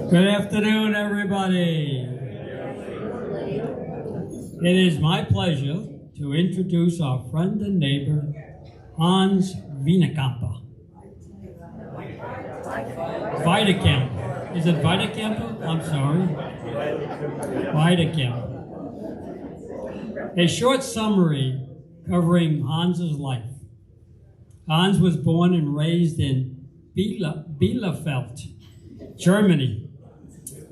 Good afternoon, everybody. It is my pleasure to introduce our friend and neighbor, Hans Weitekamper. Weitekamper. Is it Weitekamper? I'm sorry. Weitekamper. A short summary covering Hans's life. Hans was born and raised in Bielefeld, Germany.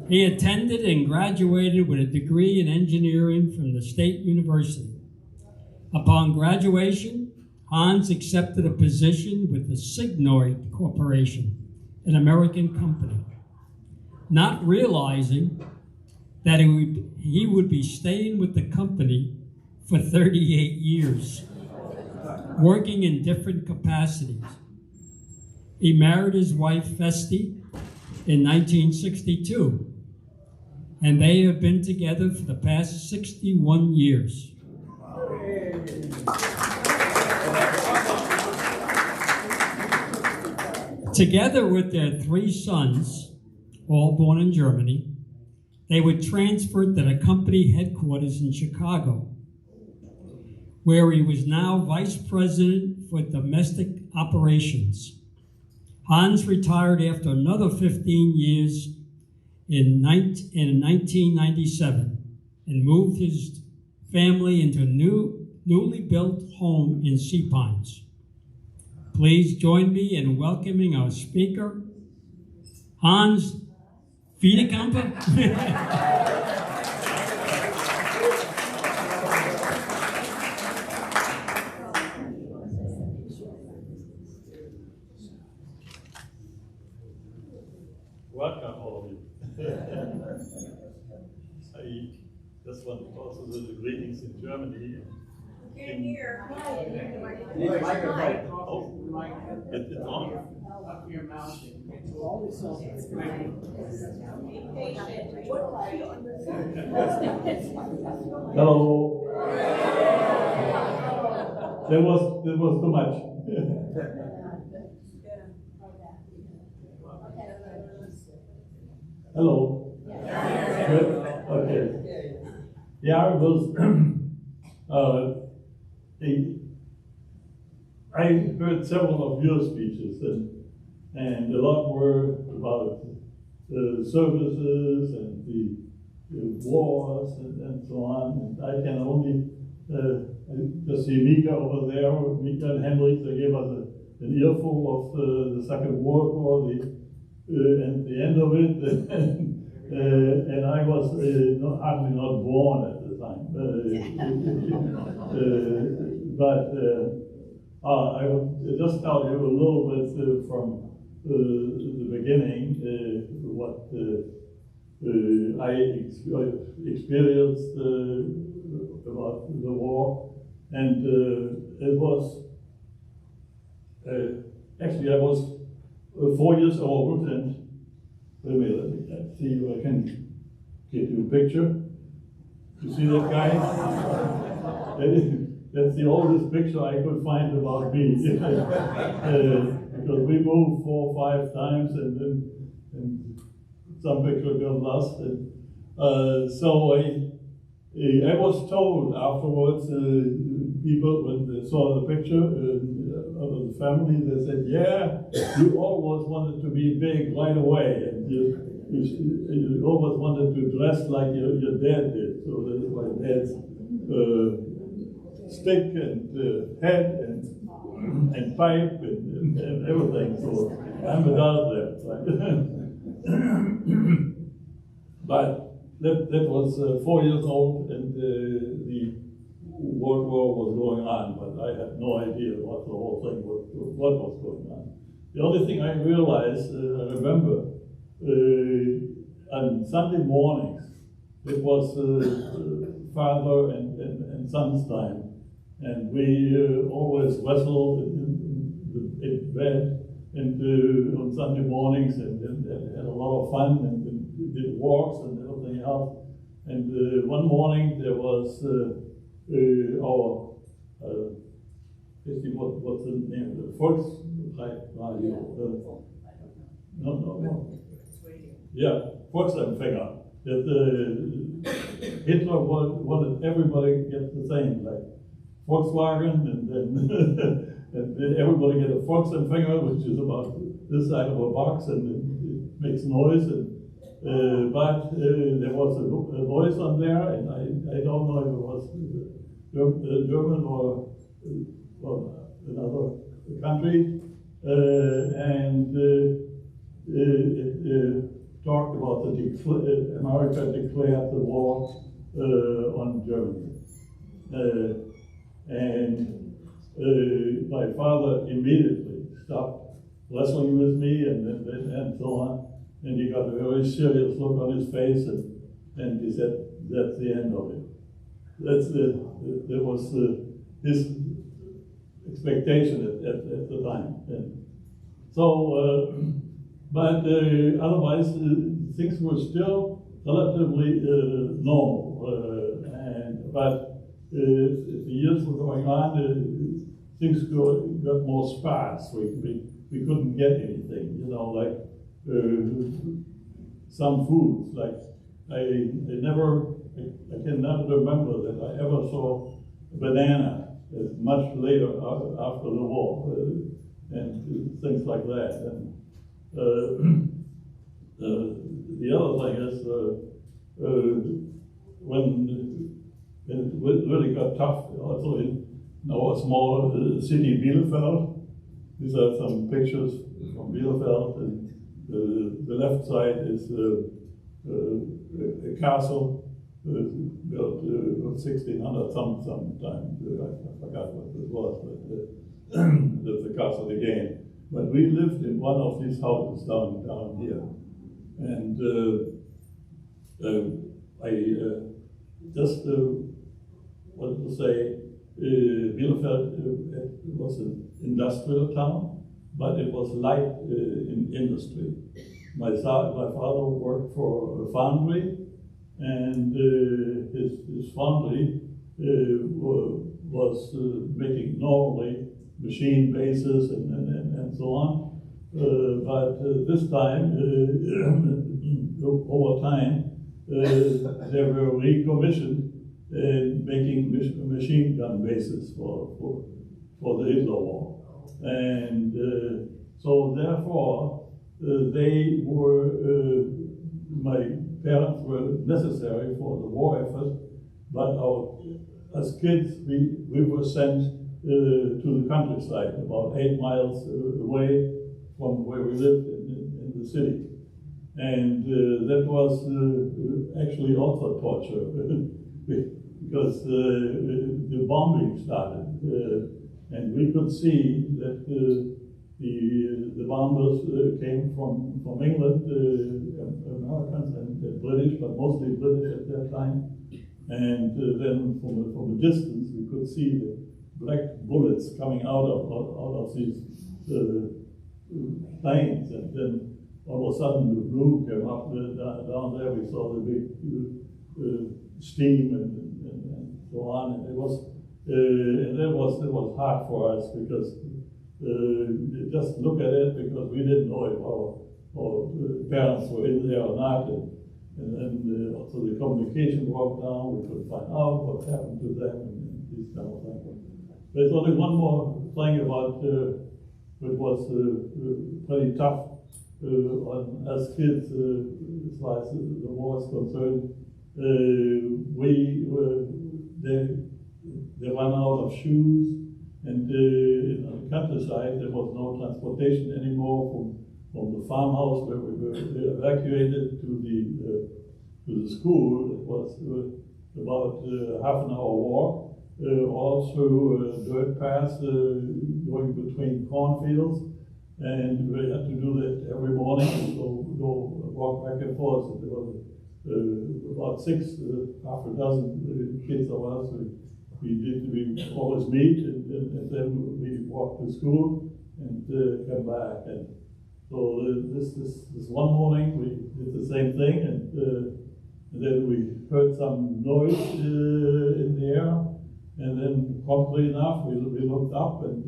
He attended and graduated with a degree in engineering from the State University. Upon graduation, Hans accepted a position with the Signoid Corporation, an American company, not realizing that he would be staying with the company for 38 years, working in different capacities. He married his wife, Festi, in 1962, and they have been together for the past 61 years. Together with their 3 sons, all born in Germany, they were transferred to the company headquarters in Chicago, where he was now vice president for domestic operations. Hans retired after another 15 years in 1997 and moved his family into a newly built home in Sea Pines. Please join me in welcoming our speaker, Hans Weitekamper. Welcome, all of you. I just want to also do the greetings in Germany. Can't hear. Oh, it's on. Hello. That was too much. Hello. Good. Okay. Yeah, I was. I heard several of your speeches, and a lot were about the services and the wars and so on. And I can only just see Mika over there, Mika and Henrik. They gave us an earful of the Second World War, and the end of it. And I was hardly not born at the time. But I will just tell you a little bit from the beginning what I experienced about the war. And it was, actually I was 4 years old, and wait a minute, let's see if I can get you a picture. You see that guy? That's the oldest picture I could find about me. Because we moved 4 or 5 times, and some picture got lost. And, so I was told afterwards, people, when they saw the picture of the family, they said, yeah, you always wanted to be big right away, and you always wanted to dress like your dad did. So that's why dad's stick and head and pipe and everything. So I'm without that. But that was 4 years old, and the World War was going on, but I had no idea what the whole thing was, what was going on. The only thing I realized, I remember, on Sunday mornings, it was father and son's time, and we always wrestled in bed and on Sunday mornings, and had a lot of fun, and did walks and everything else. And one morning there was our what's the name of it? Volksradio. No. Yeah, Volksempfänger. That Hitler wanted everybody to get the same, like Volkswagen, and then and then everybody get a Volksempfänger, which is about this side of a box, and it makes noise. And but there was a voice on there, and I don't know if it was German or another country, and it talked about America declared the war on Germany, and my father immediately stopped wrestling with me and so on, and he got a very serious look on his face, and he said, "That's the end of it." That was his expectation at the time. And so, but otherwise, things were still relatively normal. But as the years were going on, things got more sparse. We couldn't get anything, like some foods. Like I can never remember that I ever saw a banana much later after the war, and things like that. And the other thing is when it really got tough, also in our small city Bielefeld. These are some pictures from Bielefeld, and the left side is a castle built 1600 sometime. I forgot what it was, but that's the castle again. But we lived in one of these houses down here, and I just wanted to say Bielefeld was an industrial town, but it was light in industry. My father worked for a foundry, and his foundry was making normally machine bases and so on. But this time, over time, they were recommissioned making machine gun bases for the Hitler War. And so therefore, they were, my parents were necessary for the war effort, but as kids, we were sent to the countryside, about 8 miles away from where we lived in the city. And that was actually also torture, because the bombing started, and we could see that the bombers came from England, Americans and British, but mostly British at that time. And then from a distance, we could see the black bullets coming out of these planes, and then all of a sudden the blue came up down there. We saw the big steam and so on, and it was hard for us because just look at it, because we didn't know if our parents were in there or not, and then also the communication broke down. We couldn't find out what happened to them and these kind of things. There's only one more thing about it was pretty tough on us kids as far as the war is concerned. They ran out of shoes, and in the countryside there was no transportation anymore from the farmhouse where we were evacuated to the school. It was about half an hour walk. All through dirt paths going between cornfields, and we had to do that every morning. So go walk back and forth. There was about half a dozen kids of us. We always meet, and then we walk to school and come back. And so this one morning we did the same thing, and then we heard some noise in the air. And then promptly enough, we looked up, and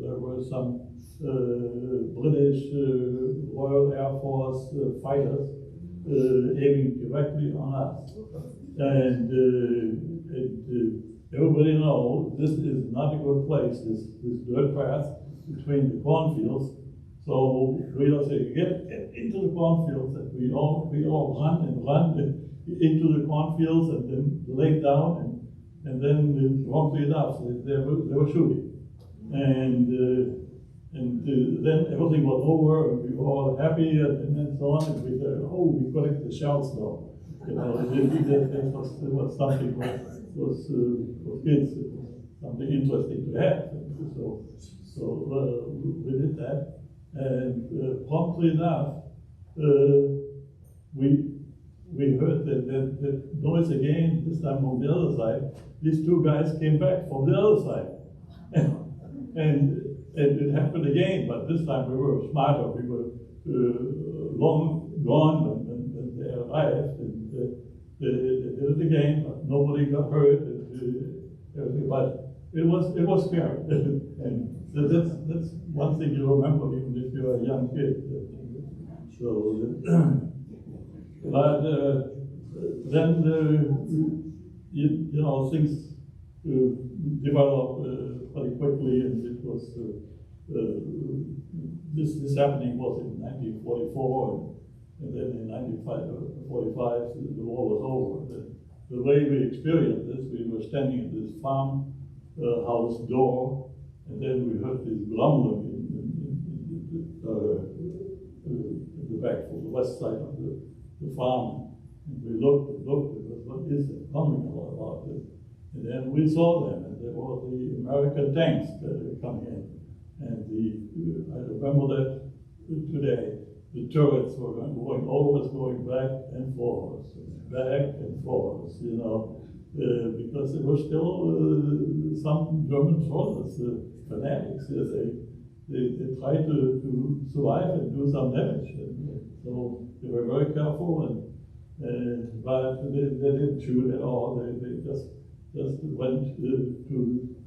there were some British Royal Air Force fighters aiming directly on us. And everybody knows this is not a good place, this dirt path between the cornfields. So we all say, get into the cornfields, and we all run into the cornfields and then lay down, and then promptly enough, they were shooting. And then everything was over, and we were all happy, and so on, and we said, oh, we collect the shells now. You know, it was something was kids, it was something interesting to have. So we did that, and promptly enough, we heard that noise again, this time from the other side. These two guys came back from the other side. And it happened again, but this time we were smarter. We were long gone when they arrived, and they did it again, but nobody got hurt. But it was scary. And that's one thing you remember, even if you're a young kid. But then you know, things developed pretty quickly, and it was this happening was in 1944, and then in 1945 the war was over. The way we experienced this, we were standing at this farm house door, and then we heard this grumbling in the back from the west side of the farm. And we looked, what is it coming about this? And then we saw them, and there were the American tanks coming in. And I remember that today. The turrets were always going back and forth, you know, because there were still some German soldiers, fanatics. They tried to survive and do some damage. And so they were very careful, but they didn't shoot at all. They just went to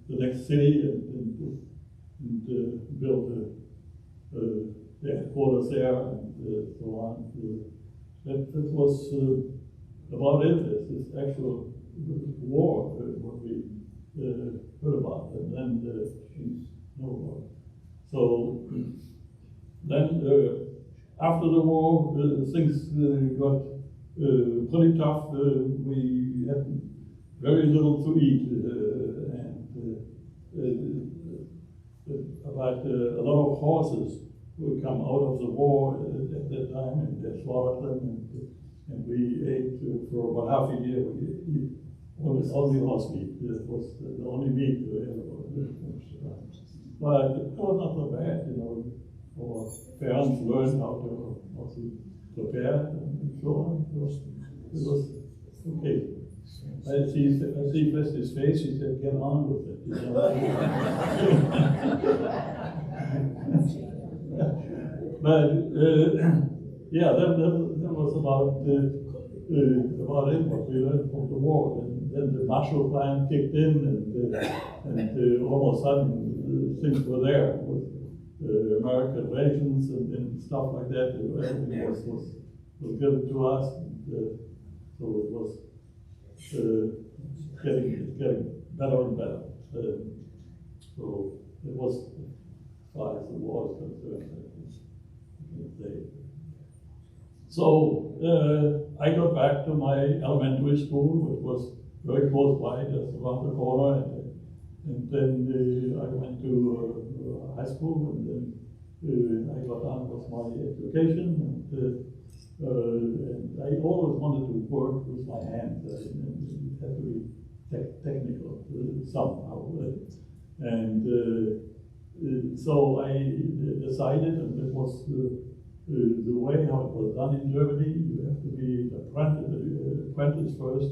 the next city and built the headquarters there, and so on. That was about it. This actual war, what we heard about, and then so then after the war, things got pretty tough. We had very little to eat, but a lot of horses would come out of the war at that time, and they slaughtered them, and we ate for about half a year. We ate only horse meat. It was the only meat we ever. But it was not so bad, you know. Our parents learned how to prepare and so on. It was okay. I see Festy's face. She said, "Get on with it." You know? But yeah, that was about it. What we learned from the war. And then the Marshall Plan kicked in, and all of a sudden things were there with American rations and stuff like that. Everything was given to us, and so it was getting better and better. So it was, as far as the war is concerned, I can say. So I got back to my elementary school, which was very close by, just around the corner, and then I went to high school, and then I got on with my education, and I always wanted to work with my hands. It had to be technical somehow, and so I decided, and it was the way how it was done in Germany. You have to be an apprentice first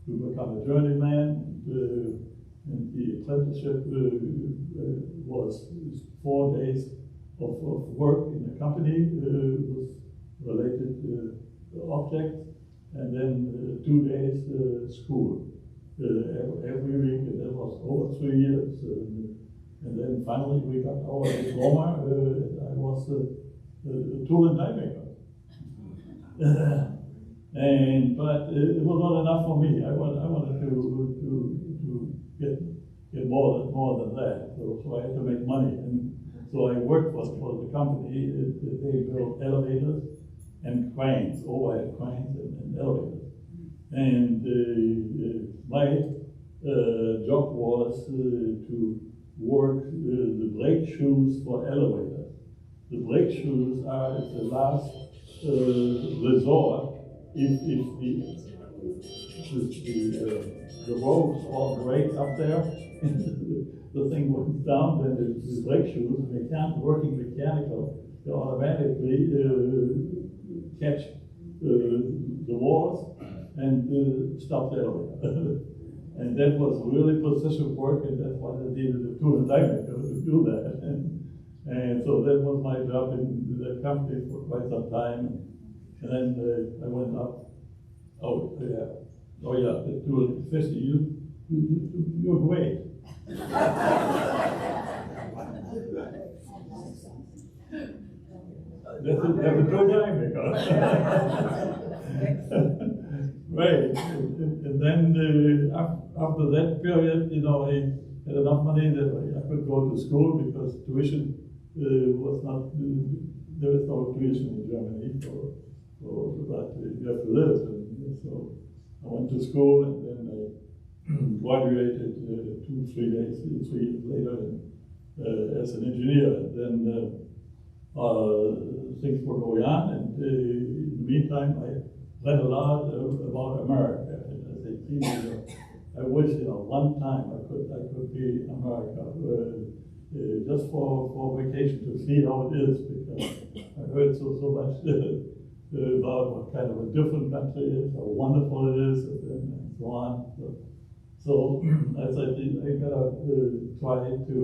to become a journeyman, and the apprenticeship was 4 days of work in a company with related objects, and then 2 days school. every week, and that was over 3 years. And then finally we got our diploma. I was a tool and die maker. But it was not enough for me. I wanted to get more than that. So I had to make money, and so I worked for the company. They built elevators and cranes, overhead cranes and elevators. And my job was to work the brake shoes for elevators. The brake shoes are the last resort if the ropes all break up there, the thing went down, then the brake shoes, working mechanical, they automatically catch the walls and stop the elevator. And that was really precision work, and that's why they needed a tool and die maker to do that. And so that was my job in that company for quite some time. And then I went up. Oh yeah, the tool 50. You're great. That's a tool die maker. Right, and then after that period, I had enough money that I could go to school because tuition was not, there was no tuition in Germany, but you have to live. And so I went to school, and then I graduated 3 years later as an engineer. And then things were going on, and in the meantime, I read a lot about America. As a teenager, I wish, one time I could be in America, just for vacation to see how it is, because I heard so much about what kind of a different country it is, how wonderful it is, and so on. So I said, I gotta try to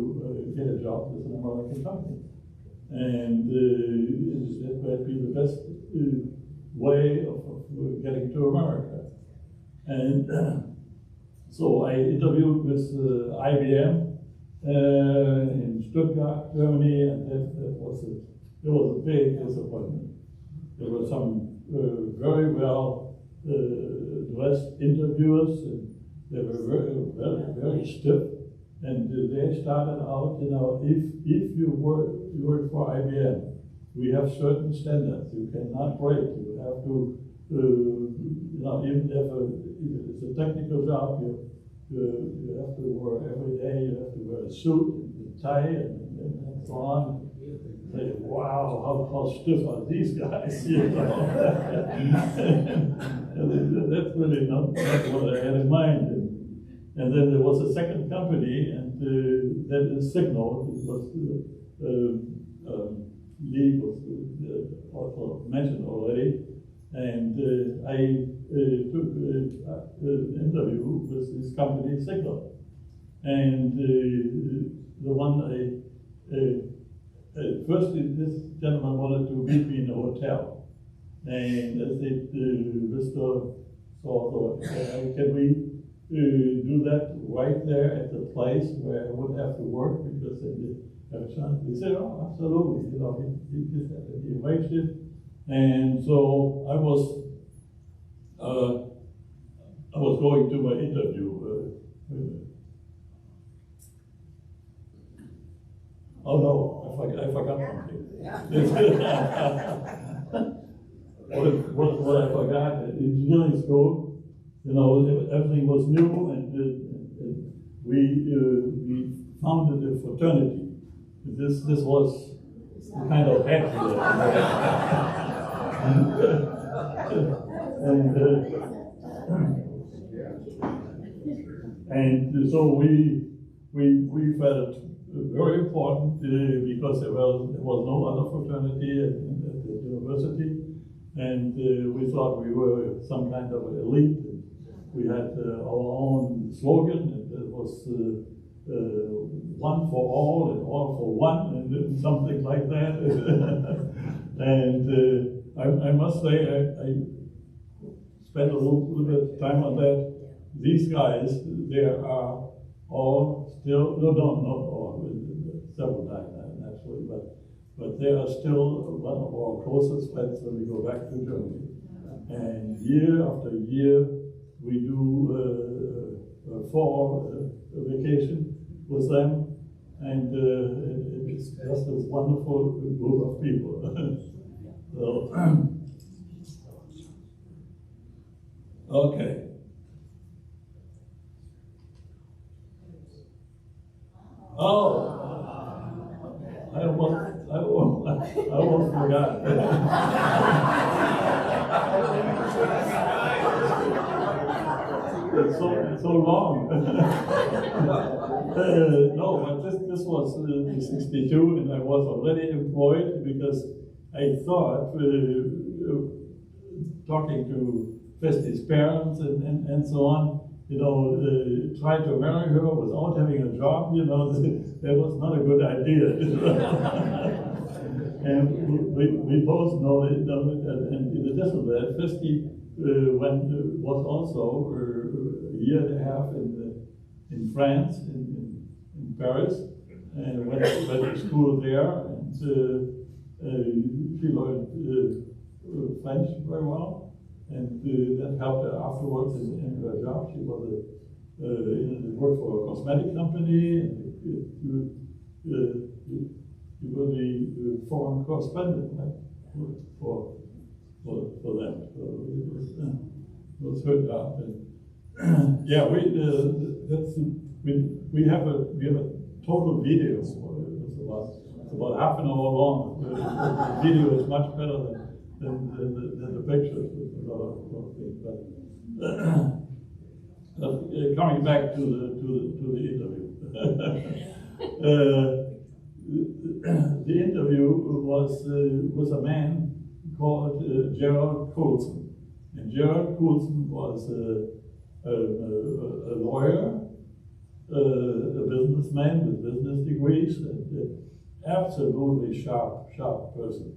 get a job with an American company, and that might be the best way of getting to America. And so I interviewed with IBM in Stuttgart, Germany, and that was a big disappointment. There were some very well dressed interviewers, and they were very stiff. And they started out, if you work for IBM, we have certain standards you cannot break. You have to, even if it's a technical job, you have to wear every day. You have to wear a suit and tie and so on. Say, wow, how stiff are these guys? And that's really not what I had in mind. And then there was a second company, and that is Signal. It was Lee was also mentioned already, and I took an interview with this company Signal, and the one first this gentleman wanted to meet me in a hotel, and I said, Mr. So can we do that right there at the place where I would have to work, because then have a chance. He said, "Oh, absolutely." He arranged it, and so I was going to my interview. Oh no, I forgot something. What I forgot in engineering school, everything was new, and we founded a fraternity. This was kind of head and so we felt very important because there was no other fraternity at the university, and we thought we were some kind of elite. We had our own slogan, and it was one for all and all for one, and something like that. And I must say, I spent a little bit of time on that these guys, they are all still, no, not all, several died naturally, but they are still one of our closest friends when we go back to Germany. And year after year, we do a fall vacation with them, and it's just a wonderful group of people. So, okay. Oh, I almost forgot. It's so long. No, but this was 62, and I was already employed because I thought, talking to Festi's parents and so on, trying to marry her without having a job, that was not a good idea. And we both know it, and in addition to that, Festi was also a year and a half in France, in Paris, and went to school there, and she learned French very well. And that helped her afterwards in her job. She was worked for a cosmetic company, and you were the foreign correspondent, right, for them. So it was her job. And yeah, we have a total video. It's about half an hour long. The video is much better than the pictures. But coming back to the interview, the interview was a man called Gerald Coulson, and Gerald Coulson was a lawyer, a businessman with business degrees, and absolutely sharp person.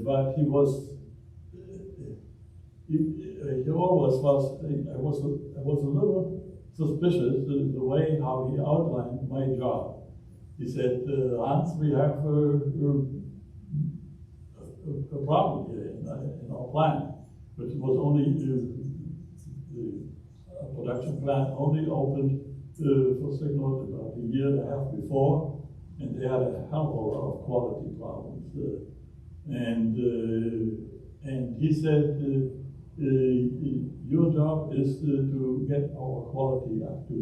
But he always was. I was a little suspicious the way how he outlined my job. He said, "Hans, we have a problem here in our plant, which was only the production plant only opened for Signal about a year and a half before, and they had a hell of a lot of quality problems." And he said, your job is to get our quality up to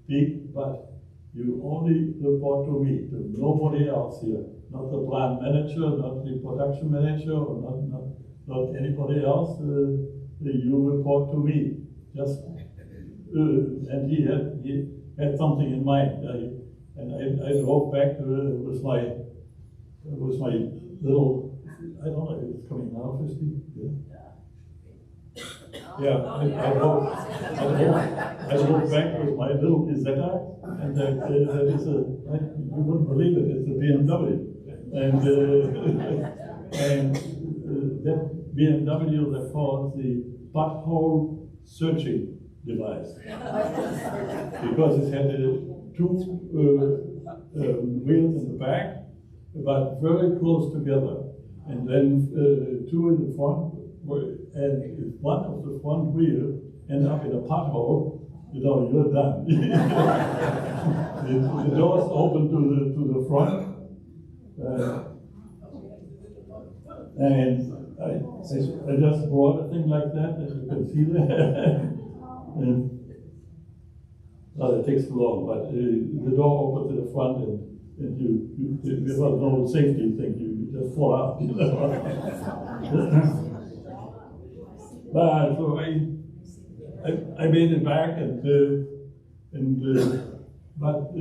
peak, but you only report to me, to nobody else here, not the plant manager, not the production manager, or not anybody else. You report to me. Just and he had something in mind. I drove back with my little. I don't know if it's coming now, 50. Yeah, I drove back with my little Isetta, and that is you wouldn't believe it, it's a BMW. And that BMW, they call it the butthole searching device. Because it had two wheels in the back, but very close together. And then two in the front, and if one of the front wheel ends up in a pothole, you're done. the doors open to the front, and I just brought a thing like that, as you can see there. Well, it takes too long, but the door opens to the front, and you have no safety thing, you just fall out. But so I made it back, but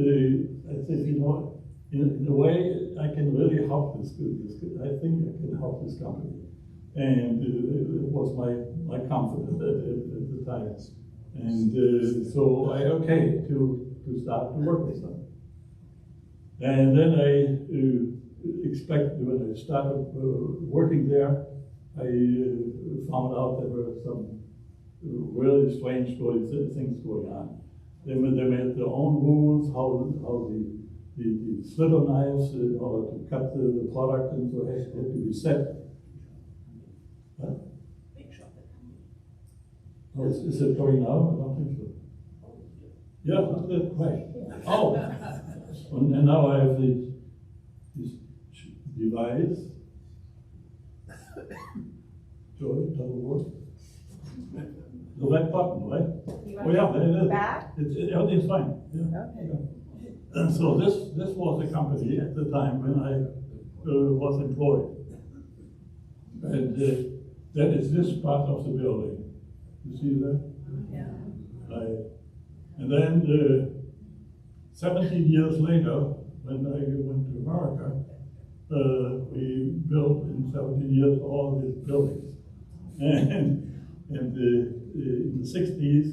I said, in a way, I can really help this. I think I can help this company, and it was my confidence at the time. And so I to start to work with them. And then I expected, when I started working there, I found out there were some really strange things going on. They made their own rules, how the slitter knives in order to cut the product and so had to be set. Oh, is it going now? I don't think so. Yeah, that's right. Oh, and now I have this device. Joy, doesn't work. The red button, right? Oh yeah, there it is. Back? Everything's fine. Yeah. Okay. Yeah. And so this was a company at the time when I was employed. And that is this part of the building. You see that? Yeah. Right. And then 17 years later, when I went to America, we built in 17 years all these buildings. And in the 60s,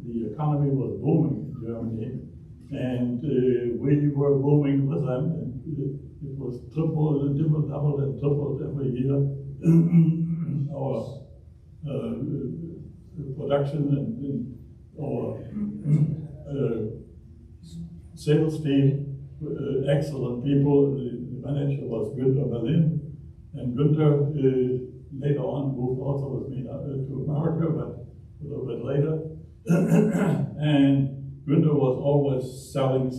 the economy was booming in Germany, and we were booming with them. And it was tripled, doubled, and tripled every year. Our production and our sales team, excellent people. The manager was Günther Berlin, and Günther later on moved also with me to America, but a little bit later. And Günther was always selling,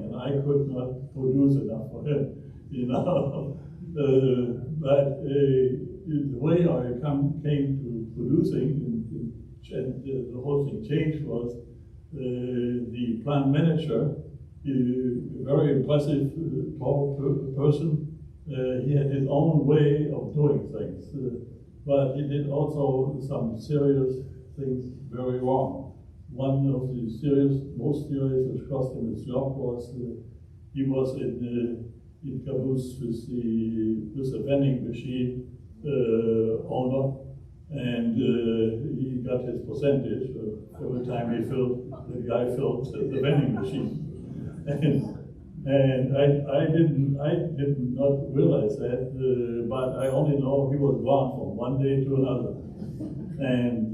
and I could not produce enough for him, you know. But the way I came to producing and the whole thing changed was the plant manager, a very impressive, tall person. He had his own way of doing things, but he did also some serious things very wrong. One of the most serious, which cost him his job, was he was in caboose with the vending machine owner, and he got his percentage every time the guy filled the vending machine. And I did not realize that, but I only know he was gone from one day to another. And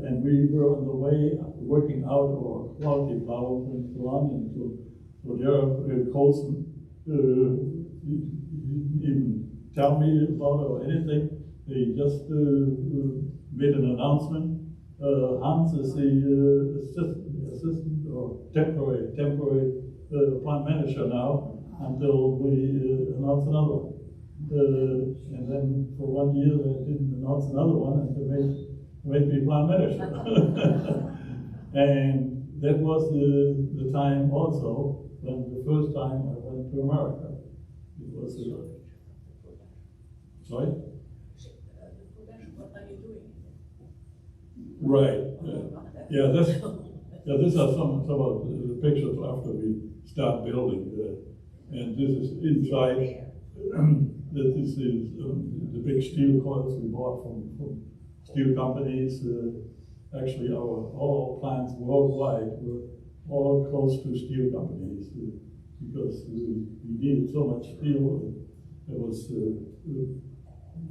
and we were on the way working out our quality powers and so on. And so Gerald Colson didn't even tell me about it or anything. He just made an announcement. Hans is the assistant or temporary plant manager now until we announce another one. And then for 1 year they didn't announce another one, and they made me plant manager. And that was the time also when the first time I went to America. It was sorry? What are you doing? Right. These are some of the pictures after we start building. And this is inside. This is the big steel coils we bought from steel companies. Actually, all our plants worldwide were all close to steel companies because we needed so much steel. There was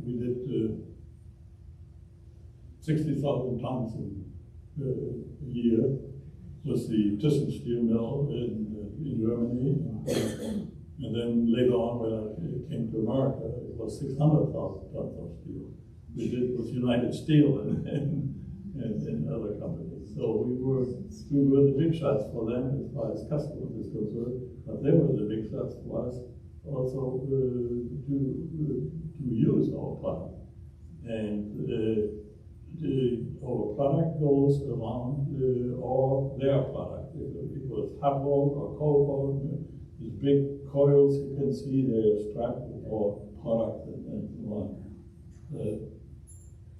we did 60,000 tons a year with the Thyssen steel mill in Germany. And then later on, when I came to America, it was 600,000 tons of steel. We did with United Steel and other companies. So we were the big shots for them as far as customers is concerned, but they were the big shots for us also to use our product. And our product goes around all their product. It was hot rolled or cold rolled. These big coils you can see, they're strapped with our product and so on.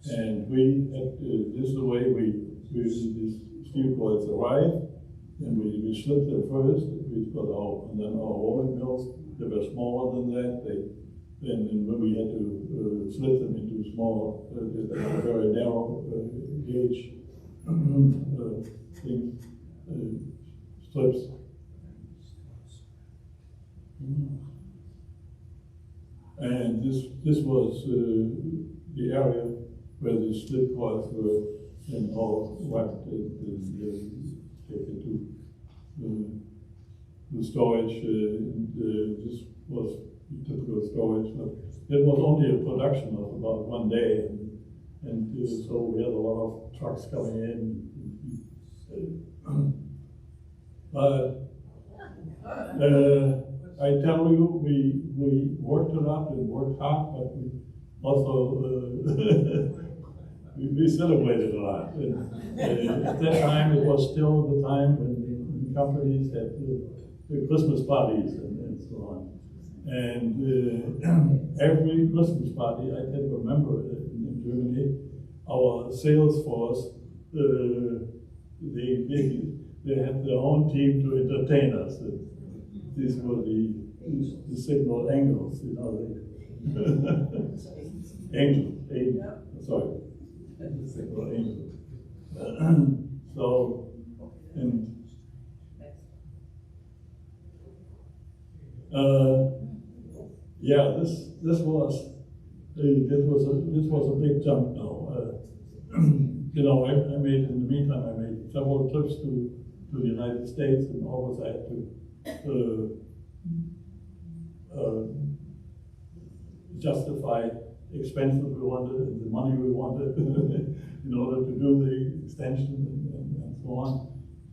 And we had, this is the way these steel coils arrive, and we slip them first, and then our rolling mills, they were smaller than that. Then when we had to split them into small, very narrow gauge things, strips. And this was the area where the slip coils and all what taken to storage. This was typical storage, but it was only a production of about 1 day, and so we had a lot of trucks coming in. But I tell you, we worked a lot and worked hard, but we also we celebrated a lot. And, at that time, it was still the time when companies had the Christmas parties and so on. And every Christmas party, I can remember in Germany, our sales force, they had their own team to entertain us. These were the signal angels, you know. Angels, sorry. The signal angels. So, and yeah, this was a big jump now. You know, I made, in the meantime, I made several trips to the United States, and always I had to justify expenses we wanted and the money we wanted in order to do the extension and so on.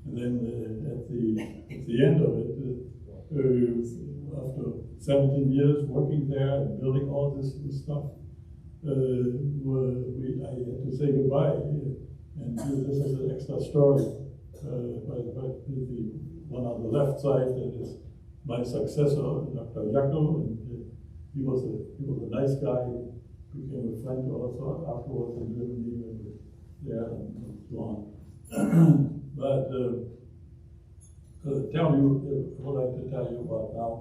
And then at the end of it, after 17 years working there and building all this stuff, I had to say goodbye. And this is an extra story. But the one on the left side, that is my successor, Dr. Jacko, and he was a nice guy. He became a friend also afterwards in Germany and there and so on. But tell you, I would like to tell you about now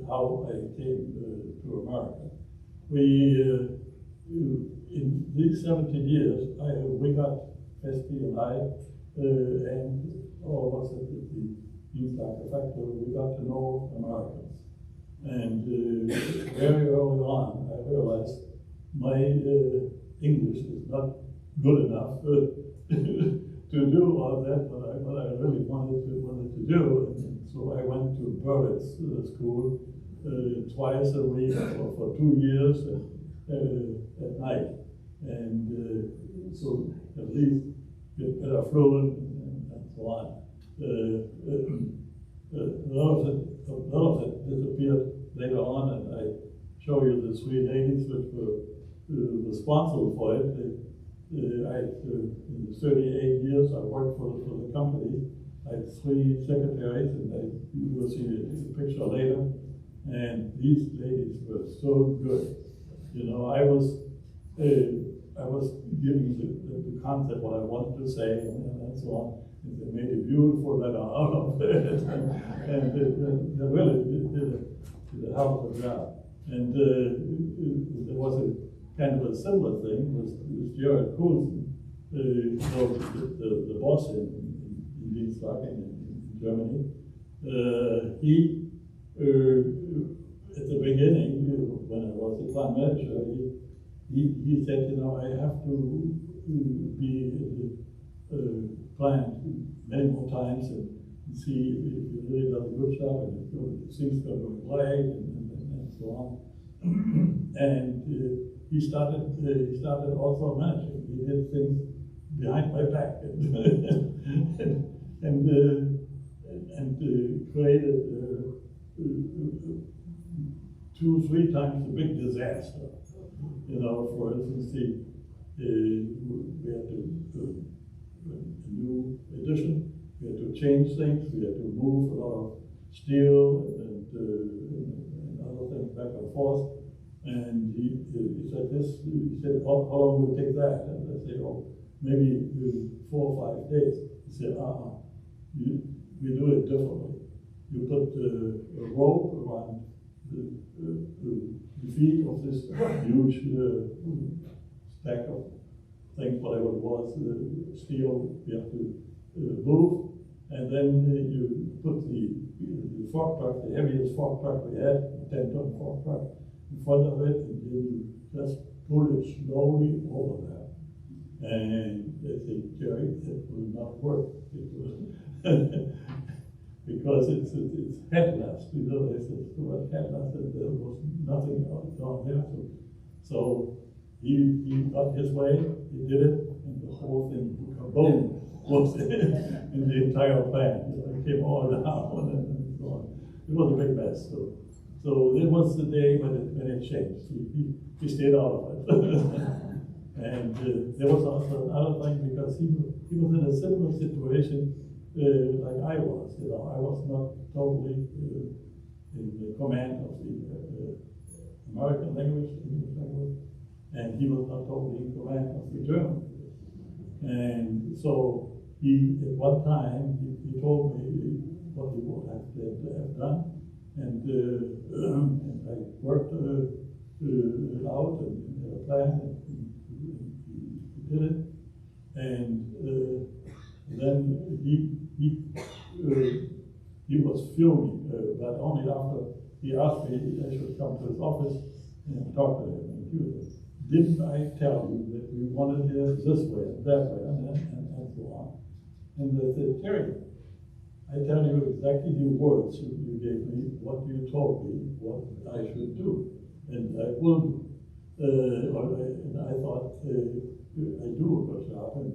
how I came to America. In these 17 years, we got Esty and I, and all of us at the Weitekamper factory, we got to know Americans. And very early on, I realized my English is not good enough to do all that, what I really wanted to do. And so I went to Berlitz school twice a week for 2 years at night. And so at least get better fluent and so on. A lot of it disappeared later on, and I show you the 3 ladies which were responsible for it. In the 38 years I worked for the company, I had 3 secretaries, and you will see the picture later. And these ladies were so good. You know, I was giving the concept what I wanted to say and so on. And they made a beautiful letter out of it, and they really did a hell of a job. And there was a kind of a similar thing with Gerald Coulson, the boss in Dienstwagen in Germany. He at the beginning, when I was the plant manager, he said, you know, I have to be in the plant many more times and see if you really does a good job and if things go right and so on. And he started also managing. He did things behind my back and created 2-3 times a big disaster. You know, for instance, we had to a new addition. We had to change things. We had to move a lot of steel and other things back and forth. And he said this. He said, how long will it take that? And I said, oh, maybe 4 or 5 days. He said, we do it differently. You put a rope around the feet of this huge stack of things, whatever it was, steel, you have to move, and then you put the fork truck, the heaviest fork truck we had, the 10-ton fork truck, in front of it, and then you just pull it slowly over there. And they said, Jerry, it will not work. It will because it's headless. You know, they said the word headless, and there was nothing down there. So he got his way, he did it, and the whole thing, kaboom, was in the entire plan. It came all down and so on. It was a big mess. So it was the day when it changed. He stayed out of it. And there was also another thing, because he was in a similar situation like I was. You know, I was not totally in the command of the American language, English language, and he was not totally in command of the German. And so at one time, he told me what he would have done, and I worked it out and had a plan, and he did it, and then he was fuming, but only after he asked me I should come to his office and talk to him. And he was, didn't I tell you that we wanted it this way and that way and so on? And I said, Terry, I tell you exactly the words you gave me, what you told me, what I should do, and I will do. And I thought, I do a good job, and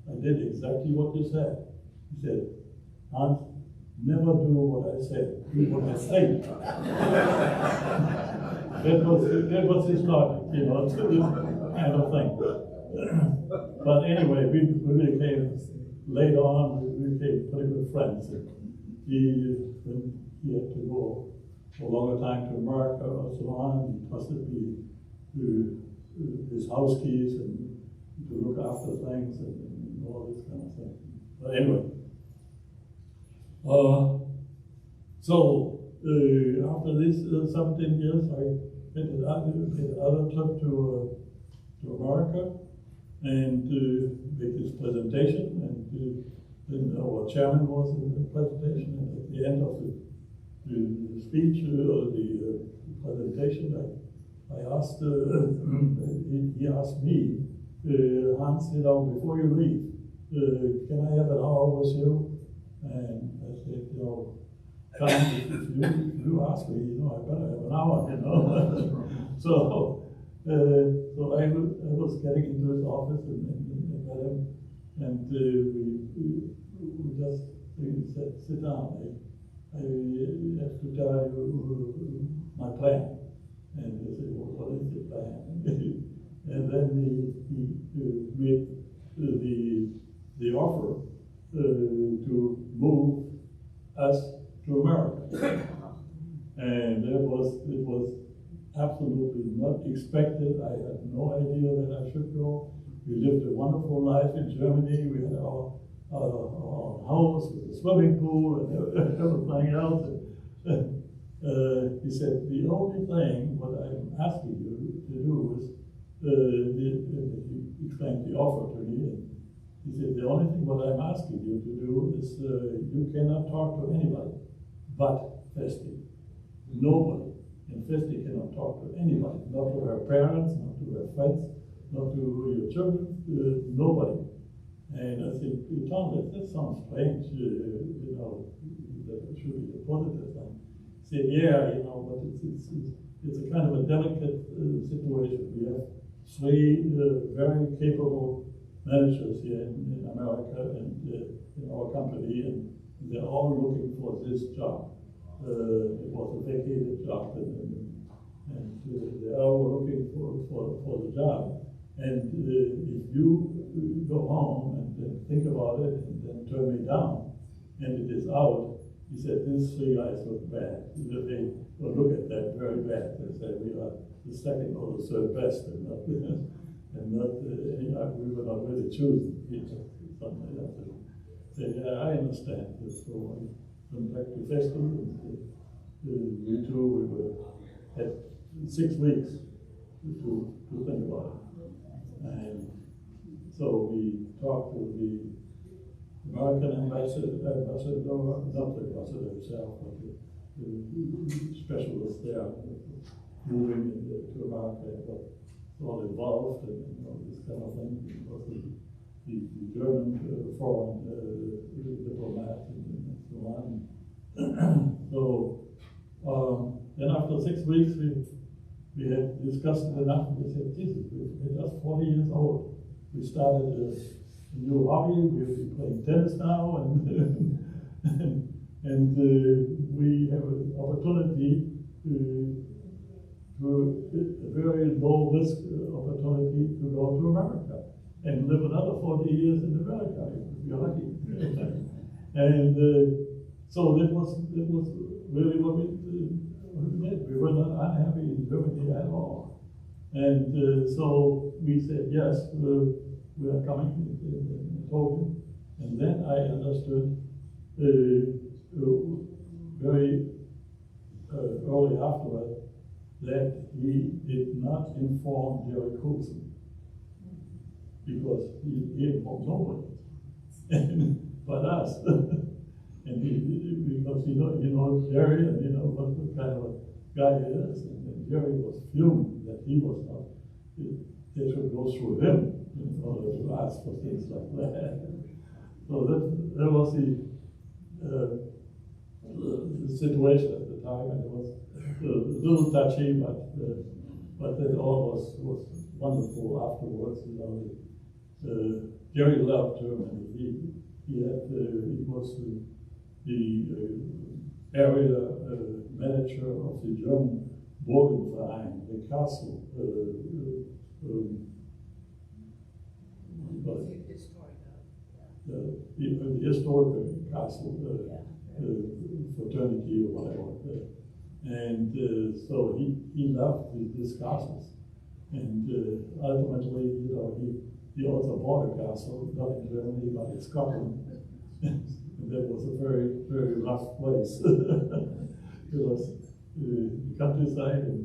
I did exactly what you said. He said, Hans, never do what I say, do what I think. that was his logic, you know, kind of thing. But anyway, we became, later on, we became pretty good friends. And when he had to go for a longer time to America or so on, he trusted me his house keys and to look after things and all this kind of thing. But anyway, so after this 17 years, I made another trip to America and made this presentation, and then our chairman was in the presentation, and at the end of the speech or the presentation, I asked, he asked me, Hans, you know, before you leave, can I have an hour with you? And I said, you know, Tom, if you ask me, you know, I better have an hour, you know. So I was getting into his office and met him, and we just said, sit down. I have to tell you my plan. And he said, well, what is the plan? And then he made the offer to move us to America. And it was absolutely not expected. I had no idea that I should go. We lived a wonderful life in Germany. We had our house with a swimming pool and everything else. He said, the only thing what I'm asking you to do is, he explained the offer to me, and he said, the only thing what I'm asking you to do is, you cannot talk to anybody but Festi. Nobody. And Festi cannot talk to anybody, not to her parents, not to her friends, not to your children, nobody. And I said, Tom, that sounds strange, you know, that should be a positive thing. He said, yeah, you know, but it's a kind of a delicate situation. We have three very capable managers here in America and in our company, and they're all looking for this job. It was a vacated job, and they are all looking for the job. And if you go home and think about it and then turn me down, and it is out, he said, these three guys look bad. They will look at that very bad. They said, we are the second or the third best, and not we were not really chosen. Something like that. Say, yeah, I understand. So I went back to Festi, and we two, had 6 weeks to think about it. And so we talked to the American ambassador, not the ambassador himself, but the specialist there moving to America. But sort of involved in this kind of thing. Because the German foreign diplomat and so on. So then after 6 weeks, we had discussed it enough, and we said, Jesus, we're just 40 years old. We started a new hobby. We're playing tennis now, and we have an opportunity to a very low risk opportunity to go to America and live another 40 years in America if you're lucky. And so that was really what we did. We were not unhappy in Germany at all. And so we said, yes, we are coming, and told him. And then I understood very early afterward that he did not inform Jerry Coulson, because he informed nobody but us. And because he knows Jerry, and he knows what kind of a guy he is. And Jerry was fuming that he was not, they should go through him in order to ask for things like that. So that was the situation at the time, and it was a little touchy, but it all was wonderful afterwards. Jerry loved Germany. He was the area manager of the German Burgenverein, the castle. The historical castle fraternity or whatever. And so he loved these castles. And ultimately, he also bought a castle, not in Germany, but in Scotland. And that was a very, very rough place. It was the countryside, and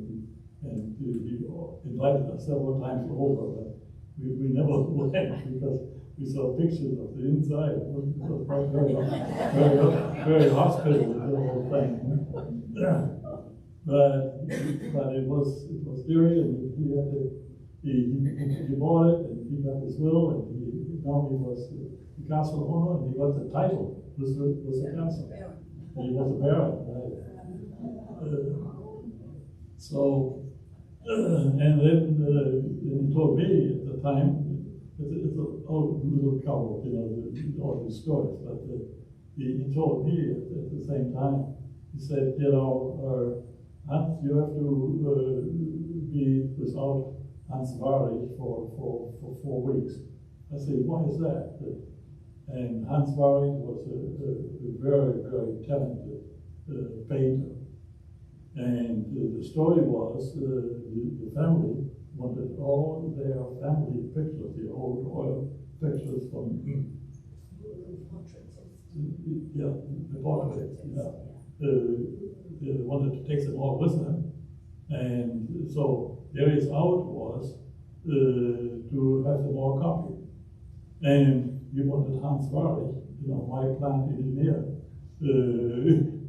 he invited us several times over, but we never went because we saw pictures of the inside. It was quite very hospitable, the whole thing. But it was scary, and he bought it, and he got his will, and now he was the castle owner, and he got the title. Was the castle. And he was a baron, right? So, and then he told me at the time, it's an old little couple, all these stories, but he told me at the same time, he said, Hans, you have to be without Hans Warich for 4 weeks. I said, why is that? And Hans Warich was a very, very talented painter. And the story was the family wanted all their family pictures, the old oil pictures from the portraits. They wanted to take them all with them. And so Jerry's out was to have them all copied. And you wanted Hans Warich, my plant engineer,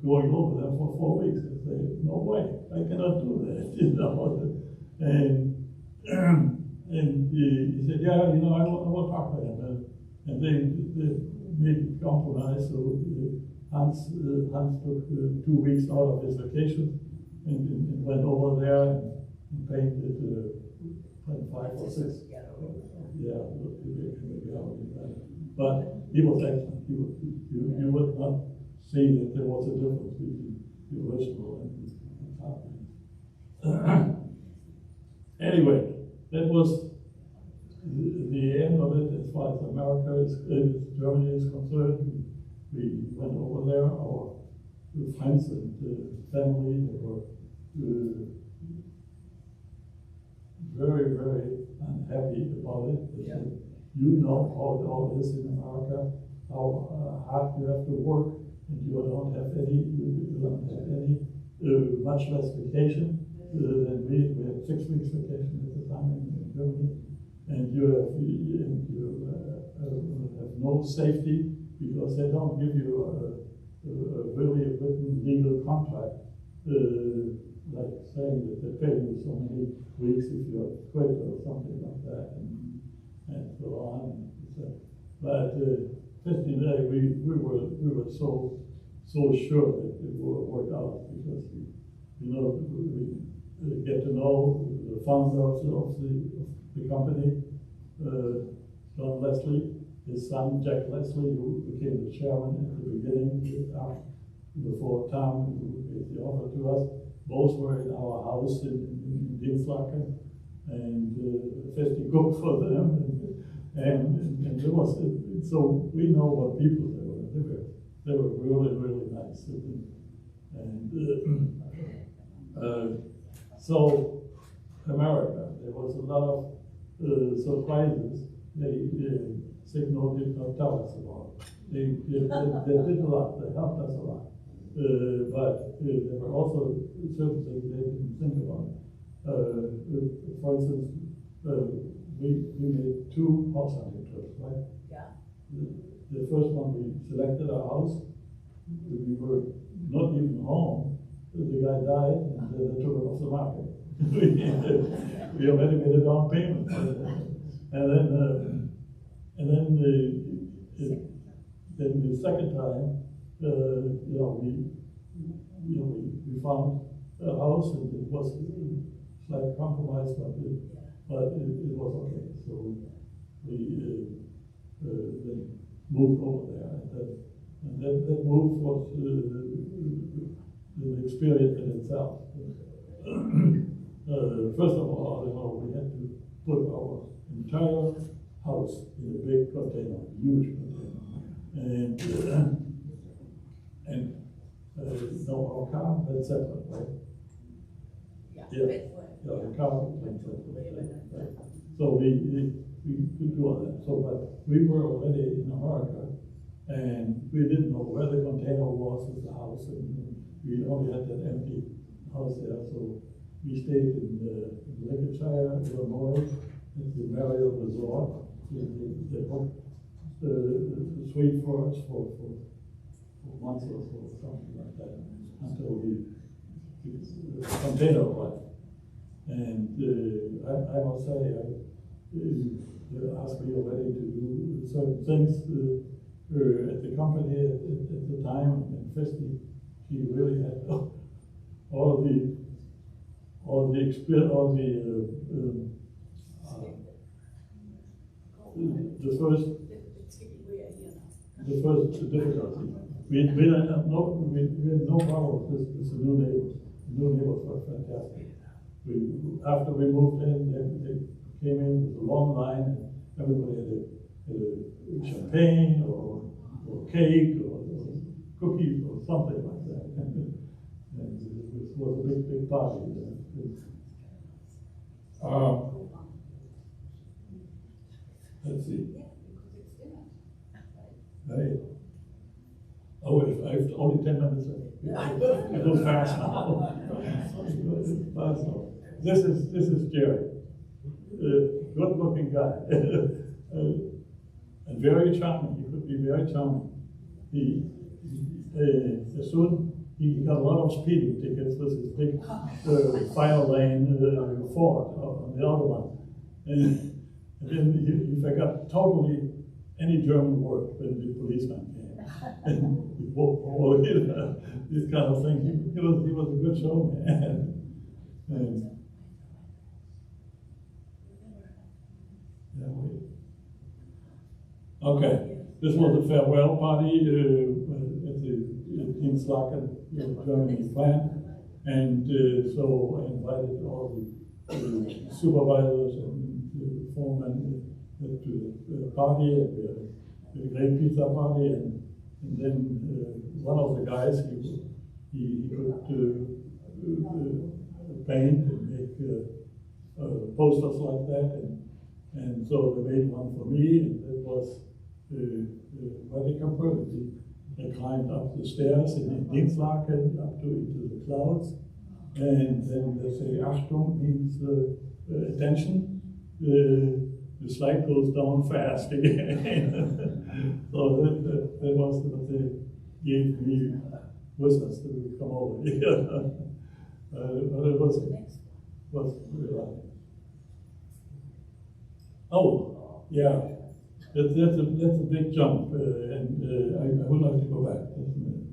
going over them for 4 weeks. I say, no way, I cannot do that, And he said, yeah, I will talk to him. And they made a compromise. So Hans took 2 weeks out of his vacation and went over there and painted 5 or 6. Yeah, but he was excellent. You would not see that there was a difference between the original and the copy. Anyway, that was the end of it as far as Germany is concerned. We went over there, our friends and family, they were very, very unhappy about it. They said, how it all is in America, how hard you have to work, and you don't have any much less vacation than we had 6 weeks vacation at the time in Germany, and you have no safety because they don't give you a really written legal contract like saying that they pay you so many weeks if you quit or something like that, and so on. But 15 days, we were so sure that it would work out because we get to know the founder of the company, John Leslie, his son Jack Leslie, who became the chairman at the beginning, before Tom gave the offer to us. Both were in our house in Dinslaken, and Festi cooked for them, and it was so we know what people they were. They were really nice, so America, there was a lot of surprises. They Signal did not tell us about. They did a lot. They helped us a lot. But there were also certain things they didn't think about. For instance, we made 2 house hunting trips, right? Yeah. The first one we selected our house. We were not even home. The guy died, and they took it off the market. We already made a down payment, then the second time, we found a house, and it was a slight compromise, but it was okay. So we then moved over there, and that move was an experience in itself. First of all, we had to put our entire house in a big container, huge container, and our car went separate, right? The car went separate. Right? So we could do all that. So, but we were already in America, and we didn't know where the container was with the house, and we only had that empty house there. So we stayed in Lincolnshire, Illinois, at the Marriott Resort. They booked the suite for us for months or so, something like that, until the container arrived. And I must say, they asked me already to do certain things at the company at the time, and Festi, she really had all the first difficulty. We had no problem with this new neighbors. The new neighbors were fantastic. After we moved in, they came in with a long line, and everybody had a champagne or cake or cookies or something like that. And it was a big party. Let's see. Hey. Oh, I have only 10 minutes left. I go fast now. Fast now. This is Jerry. Good-looking guy. And very charming. He could be very charming. Soon he got a lot of speeding tickets with his big fire lane Ford on the other one. And then he forgot totally any German word when the policeman came. And he walked all this kind of thing. He was a good showman. And okay, this was a farewell party at the Dinslaken Germany plant, and so I invited all the supervisors and the foremen to the party, and we had a great pizza party, and then one of the guys he could paint and make posters like that, and so they made one for me, and it was Weitekamper. They climbed up the stairs in Dinslaken up into the clouds, and then they say Achtung means attention. The slide goes down fast again. So that was what they gave me with us to come over here. But was it? Next Was oh, yeah. That's a big jump, and I would like to go back. Just a minute.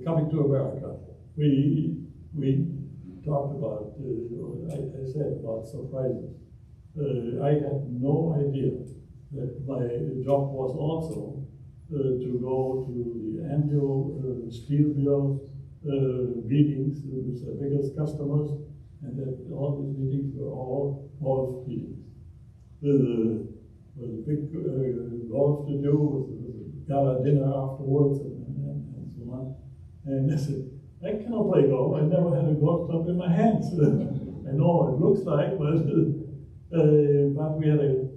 Coming to America, we talked about, I said about surprises. I had no idea that my job was also to go to the annual steel mill meetings with the biggest customers, and that all these meetings were all golf meetings. With a big golf to do, with a gala dinner afterwards, and so on. And I said, I cannot play golf. I never had a golf club in my hands. I know it looks like, but we had a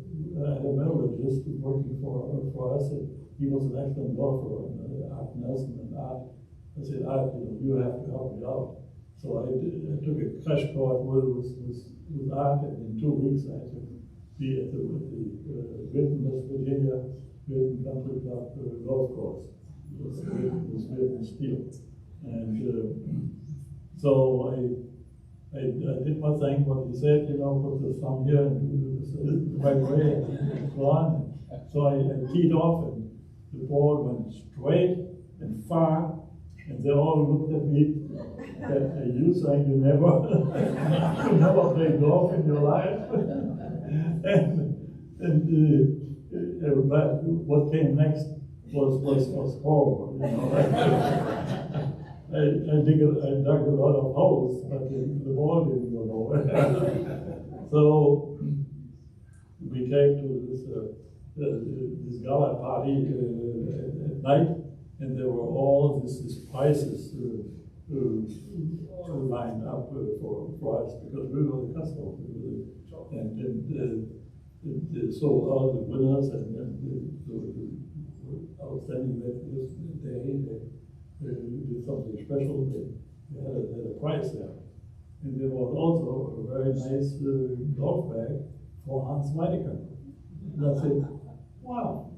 metallurgist working for us. And he was an excellent golfer, and Art Nelson and Art. I said, Art, you have to help me out. So I took a crash course with Art, and in 2 weeks I had to be at the Wilton, West Virginia, Wilton Country Club golf course. It was Wilton Steel. And so I did my thing, what he said, put the thumb here and do this the right way and so on. So I teed off, and the ball went straight and far, and they all looked at me. You saying you never played golf in your life? But what came next was horrible. I dug a lot of holes, but the ball didn't go nowhere. So we came to this gala party at night, and there were all these prizes lined up for us because we were the customers. And so all the winners and the outstanding this day, they did something special. They had a prize there. And there was also a very nice golf bag for Hans Weitekamper. And I said, wow,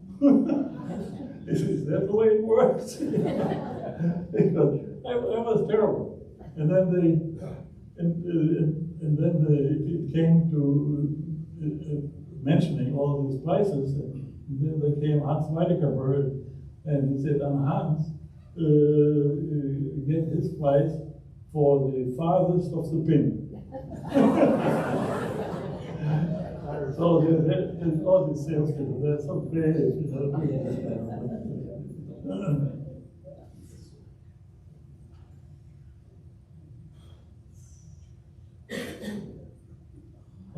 is that the way it works? Because I was terrible. And then it came to mentioning all these prices, and then there came Hans Weitekamper, and he said, Hans, get his prize for the farthest of the pin. So there's all these salespeople, they're so creative,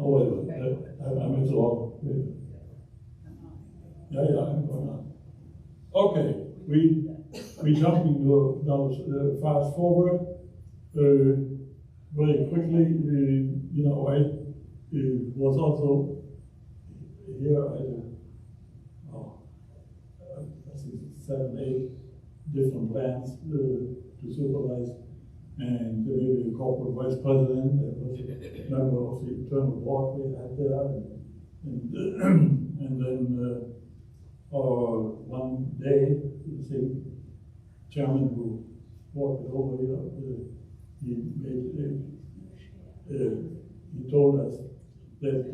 Oh, wait, I'm too long. Yeah, I'm going on. Okay, we jumping now fast forward very quickly. I was also here. I think 7, 8 different plants to supervise. And maybe a corporate vice president that was a member of the internal board we had there. And then one day, the same chairman who walked over here, he told us that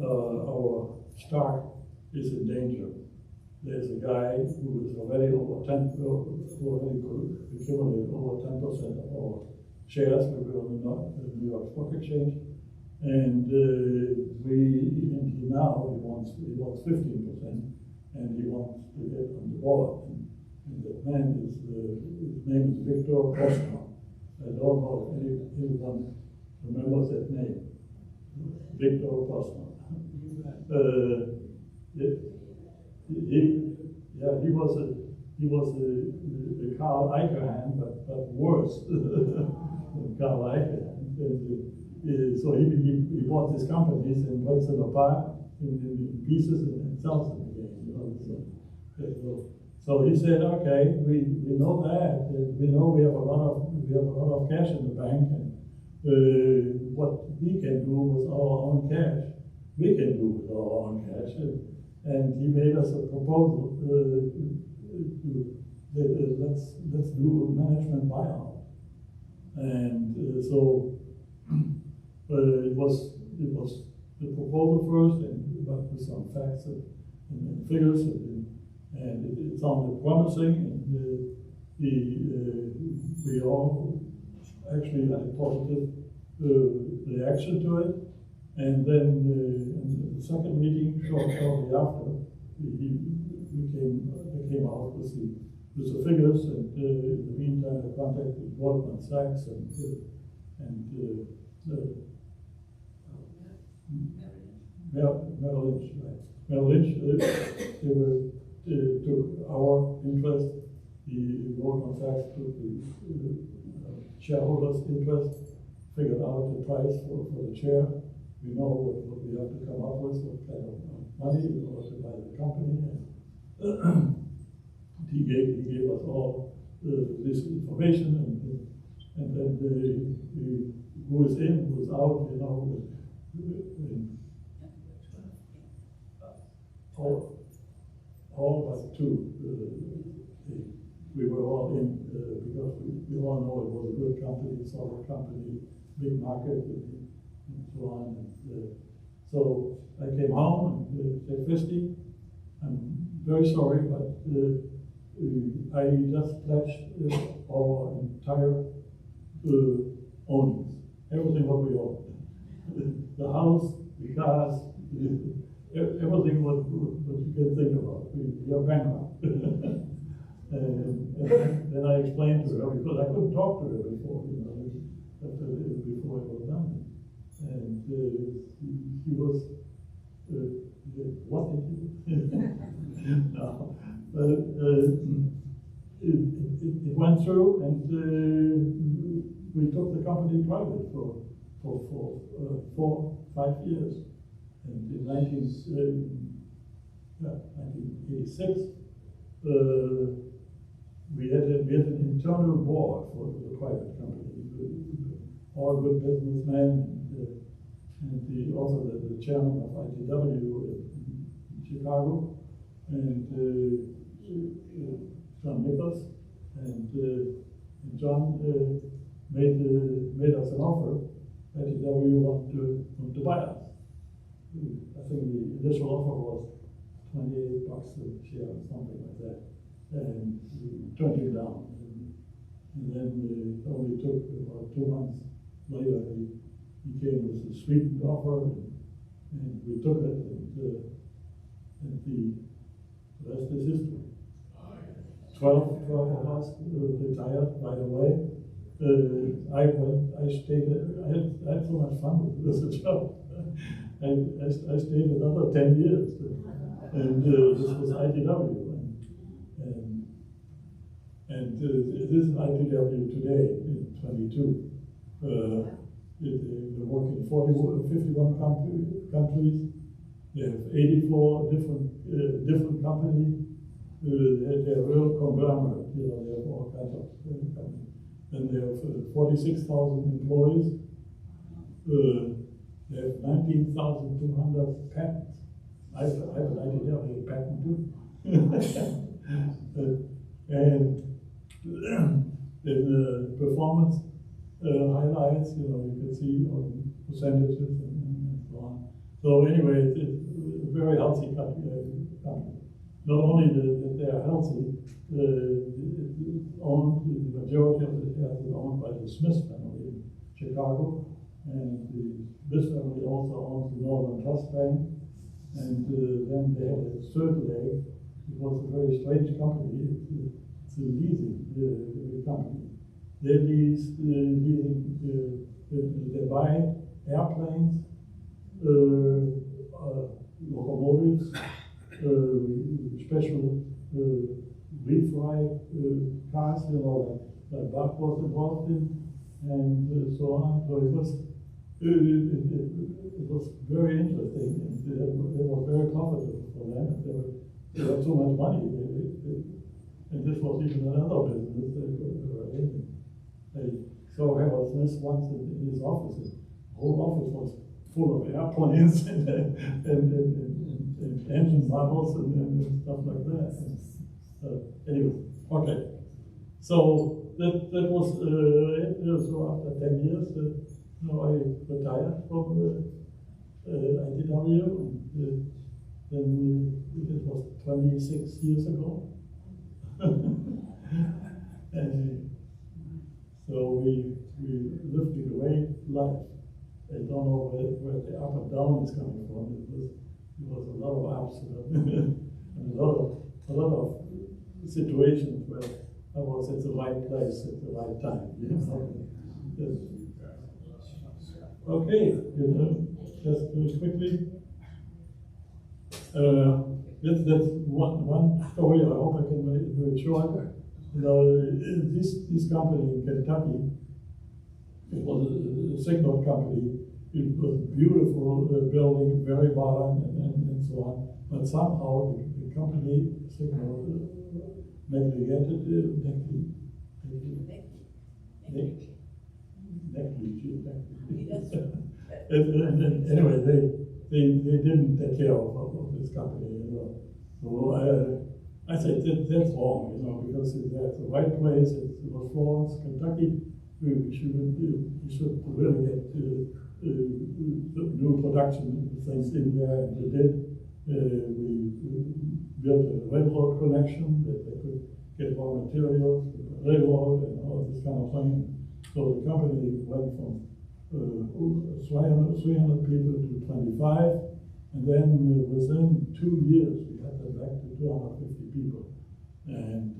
our stock is in danger. There's a guy who is already accumulated over 10% of our shares. We were on the New York Stock Exchange, and he wants 15%, and he wants to get on the board. And that man his name is Victor Postma. I don't know if anyone remembers that name. Victor Postma. He was a Carl Eicher hand, but worse than Carl Eicher. So he bought these companies and breaks them apart in pieces and sells them again. So he said, okay, we know that we know we have a lot of cash in the bank, and what we can do with our own cash, we can do with our own cash. And he made us a proposal let's do a management buyout. And so it was the proposal first, and but with some facts and figures, and it sounded promising, and we all actually had a positive reaction to it. And then in the second meeting, shortly after, they came out with the figures, and in the meantime, I contacted Goldman Sachs and Merrill Lynch, right? Merrill Lynch, took our interest. The Goldman Sachs took the shareholders' interest, figured out the price for the chair. We know what we have to come up with, what kind of money in order to buy the company. And he gave us all this information, and then who is in, who is out, you know. All but two. We were all in because we all know it was a good company, solid company, big market, and so on. And, so I came home and said, Christy, I'm very sorry, but I just pledged our entire ownings, everything what we own. The house, the cars, everything what you can think about. We are bankrupt. And then I explained to her, because I couldn't talk to her before, you know, before it was done. And she was, what did you do? No. It went through, and we took the company private for 5 years. And in 1986, we had an internal board for the private company, all good businessmen, and also the chairman of ITW in Chicago, and John Nichols, and John made us an offer. ITW wanted to buy us. I think the initial offer was $28 a share or something like that, and we turned it down. And then it only took about 2 months later, he came with a sweetened offer, and we took it, and the rest is history. 12 of us retired right away. I stayed. I had so much fun with this job. I stayed another 10 years, and this was ITW, and this is ITW today in 22. They work in 51 countries. They have 84 different companies. They're a real conglomerate. You know, they have all kinds of companies. And they have 46,000 employees. They have 19,200 patents. I have an ITW patent too. And the performance highlights, you know, you can see on percentages and so on. So anyway, it's a very healthy company. Not only that they are healthy, the majority of the shares is owned by the Smith family in Chicago, and this family also owns the Northern Trust Bank, and then they have a third leg. It was a very strange company. It's a leasing company. They they buy airplanes, locomotives, special refly cars, you know, like Bach was involved in, and so on. So it was very interesting, and it was very profitable for them. They had so much money, and this was even another business they were in. They saw Harold Smith once in his office. The whole office was full of airplanes and engine models and stuff like that. And, anyway, Okay. So that was it. So after 10 years, I retired from ITW, and then it was 26 years ago. And so we lived a great life. I don't know where the up and down is coming from. It was a lot of ups and a lot of situations where I was at the right place at the right time. Yes. Okay, just quickly. That's one story. I hope I can do it short. This company in Kentucky, it was a signal company. It was a beautiful building, very modern, and so on. But somehow the company signal neglected. Anyway, they didn't take care of this company. So I said that's wrong, because it's at the right place. It was Florence, Kentucky. We should really get new production things in there, and we did. We built a railroad connection that they could get raw materials, railroad, and all this kind of thing. So the company went from 300 people to 25, and then within 2 years we had them back to 250 people. And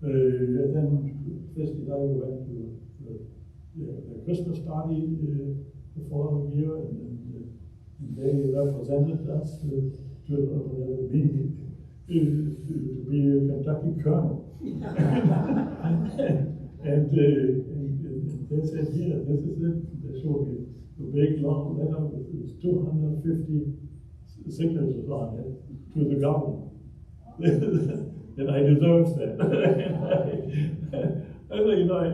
and then yesterday we went to the Christmas party the following year, and they represented us to be a Kentucky colonel. and they said, "Here, this is it." They showed me a big long letter with 250 signatures on it to the governor. And I deserve that. I thought,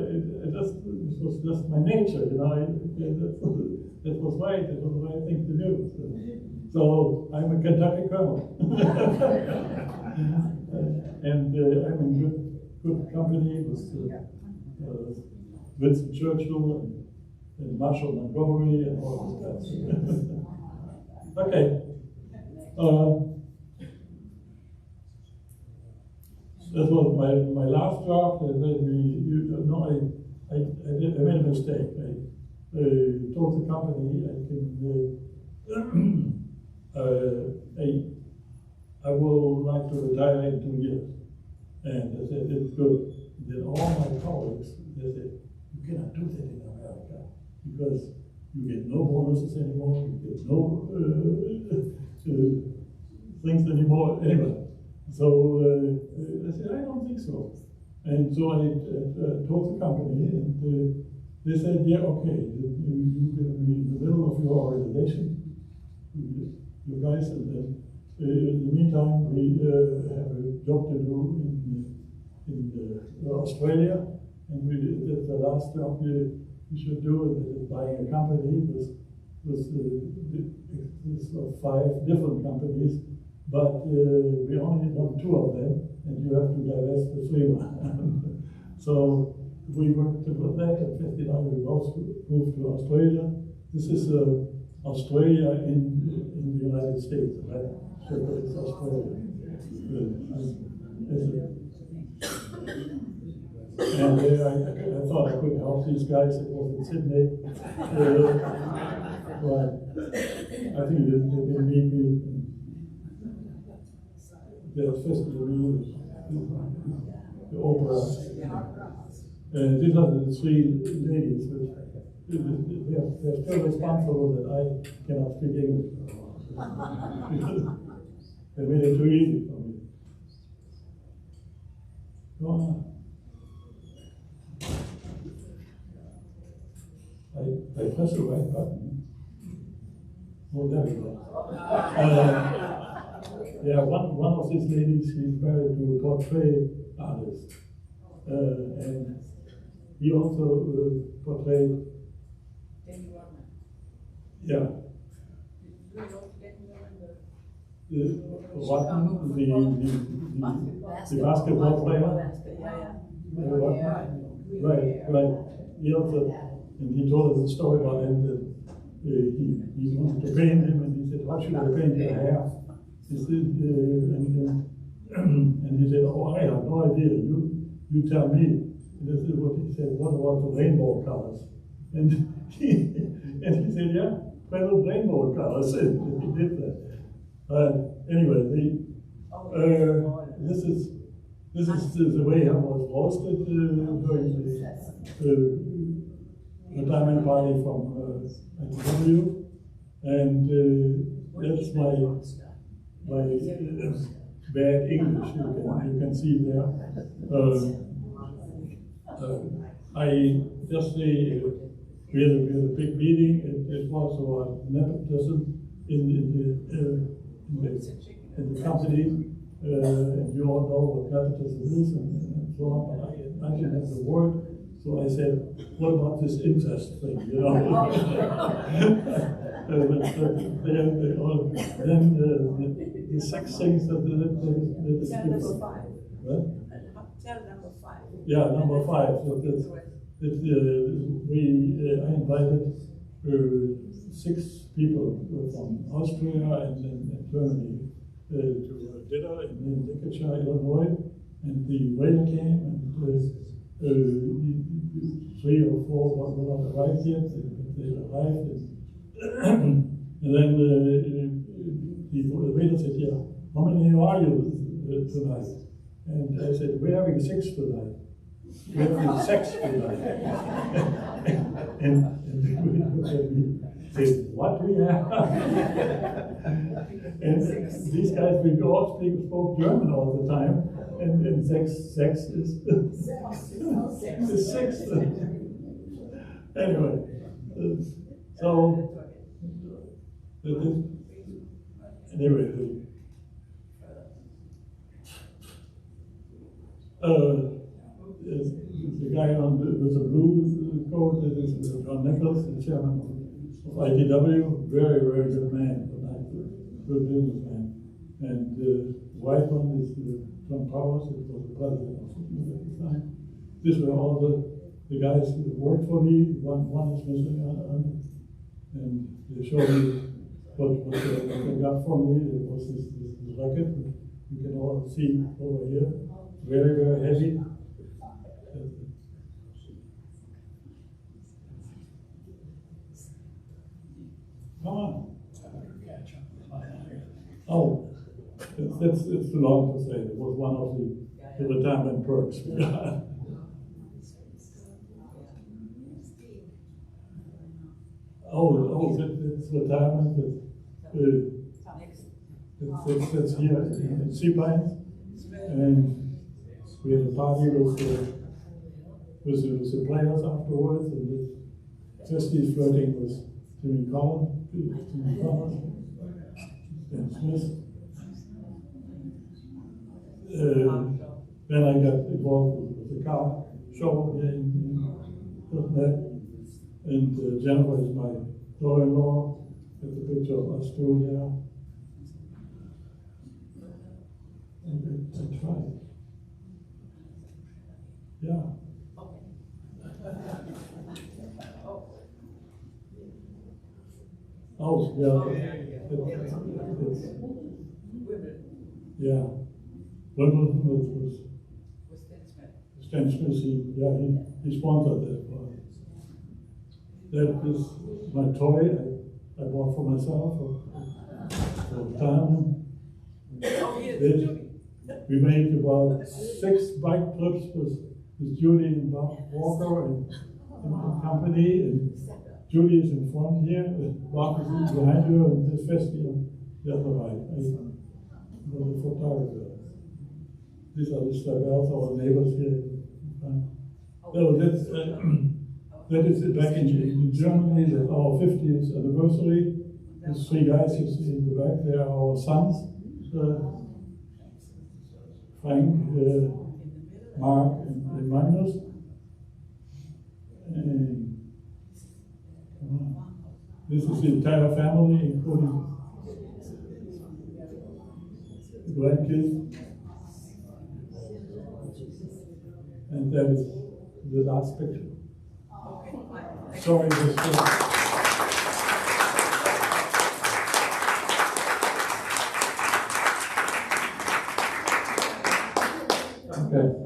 this was just my nature, that was right, it was the right thing to do. So I'm a Kentucky colonel. And I'm in good company with Winston Churchill and Marshall Montgomery and all this stuff. Okay. That was my last job. I made a mistake. I told the company I will like to retire in 2 years. And they said, it's good. Then all my colleagues, they said, you cannot do that in America because you get no bonuses anymore, you get no things anymore. Anyway, so I said, I don't think so. And so I told the company, and they said, yeah, okay, you're going to be in the middle of your organization, you guys, and then in the meantime, we have a job to do in Australia, and that's the last job we should do, buying a company with 5 different companies, but we only want 2 of them, and you have to divest the 3 So we worked with that, and 59 we both moved to Australia. This is Australia in the United States, right? So it's Australia. And I thought I could help these guys. It was in Sydney. But I think they didn't need me. They assisted me the opera. And these are the 3 ladies. They're still responsible that I cannot speak English. They made it too easy for me. Go on. I pressed the right button. Oh, there we go. Yeah, one of these ladies, she's married to a portrait artist. And he also portrayed. Yeah. the basketball player. Right. He also, and he told us a story about him that he wanted to paint him, and he said, "How should I paint your hair?" He said, and he said, "Oh, I have no idea. You tell me." And this is what he said. "What about the rainbow colors?" And he said, "Yeah, try the rainbow colors." And he did that. Anyway, this is the way I was roasted during the retirement party from Weitekamper, and that's my bad English. You can see there. I just say we had a big meeting. It was about nepotism in the company. And you all know what nepotism is and so on. I didn't have the word, so I said, "What about this incest thing?" You know. Then the six things that is Tell number 5. What? Tell number 5. Yeah, number 5. So I invited 6 people from Austria and Germany to dinner in Lincolnshire, Illinois, and the waiter came, and 3 or 4 were not arrived yet. They arrived, and then the waiter said, "Yeah, how many are you tonight?" And I said, "We're having 6 tonight. We're having 6 tonight." and said, "What we have?" And these guys, we all spoke German all the time, and sex is 6. Anyway, so anyway, the guy with the blue coat is John Nichols, the chairman of ITW, very, very good man, good businessman. And the white one is John Powers, who was the president of the time. These were all the guys who worked for me. One is missing, and they showed me what they got for me. It was this racket. You can all see over here, very, very heavy. Come on. Oh, it's too long to say. It was one of the retirement perks. It's retirement. It's here in Sea Pines, and we had a party with the players afterwards, and Christie's flirting with Timmy Collins, and Smith. Then I got involved with the car show here in Hilton, and Jennifer is my daughter-in-law. There's a picture of us two there. And I tried. Yeah. Oh, yeah. Yeah. Wimbledon was Stan Smith. He sponsored that. That is my toy I bought for myself for retirement. We made about 6 bike trips with Judy and Bob Walker and company. And Judy is in front here, Bob is behind her, and there's Festi on the other right. I was a photographer. These are the Slavels, our neighbors here. So that is back in Germany. That's our 50th anniversary. These 3 guys you see in the back, they are our sons. Frank, Mark, and Magnus. And this is the entire family, including grandkids. And that is the last picture. Sorry, Okay.